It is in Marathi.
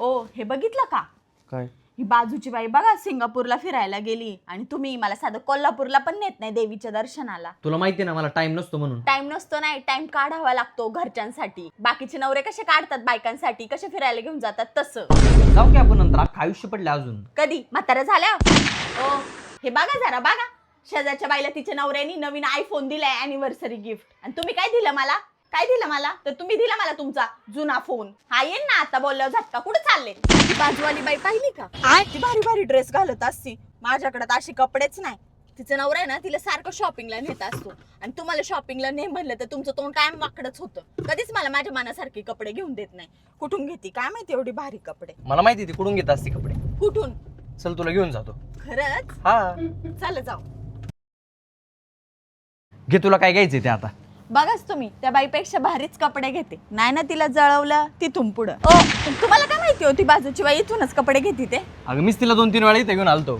ओ हे बघितलं का? काय? ही बाजूची बाई बघा सिंगापूरला फिरायला गेली आणि तुम्ही मला साधं कोल्हापूरला पण नेत नाही देवीच्या दर्शनाला. तुला माहिती ना मला टाइम नसतो म्हणून. टाइम नसतो नाही, टाइम काढावा लागतो घरच्यांसाठी. बाकीचे नवरे कसे काढतात बायकांसाठी, कसे फिरायला घेऊन जातात तसं. जाऊ की आपण नंतर, अख्खं आयुष्य पडले अजून. कधी म्हातारा झाल्या? ओ हे बघा जरा बघा, शेजारच्या बाईला तिच्या नवऱ्यानी नवीन आयफोन दिलाय अॅनिव्हर्सरी गिफ्ट, आणि तुम्ही काय दिलं मला? काय दिलं मला? तर तुम्ही दिला मला तुमचा जुना फोन. हा येईन ना आता बोलल्यावर झटका. कुठे चालले? ती बाजूवाली बाई पाहिली का? ती भारी भारी ड्रेस घालत असती. माझ्याकडे तर असे कपडेच नाही. तिचं नवरा आहे ना तिला सारखं शॉपिंगला नेत असतो, आणि तुम्हाला शॉपिंगला ने म्हणलं तर तुमचं तोंड कायम वाकडच होतं. कधीच मला माझ्या मनासारखे कपडे घेऊन देत नाही. कुठून घेते काय माहिती एवढी भारी कपडे? मला माहिती ती कुठून घेत असते कपडे. कुठून? चल तुला घेऊन जातो. खरंच? हा चल जाऊ. घे, तुला काय घ्यायचंय ते आता. बघाच तुम्ही त्या बाईपेक्षा भारीच कपडे घेते. नाही ना तिला जळवलं तिथून पुढं. ओ तुम्हाला काय माहिती होती बाजूची बाई इथूनच कपडे घेते ते? अगं मीच तिला 2-3 वेळा इथे घेऊन आलतो.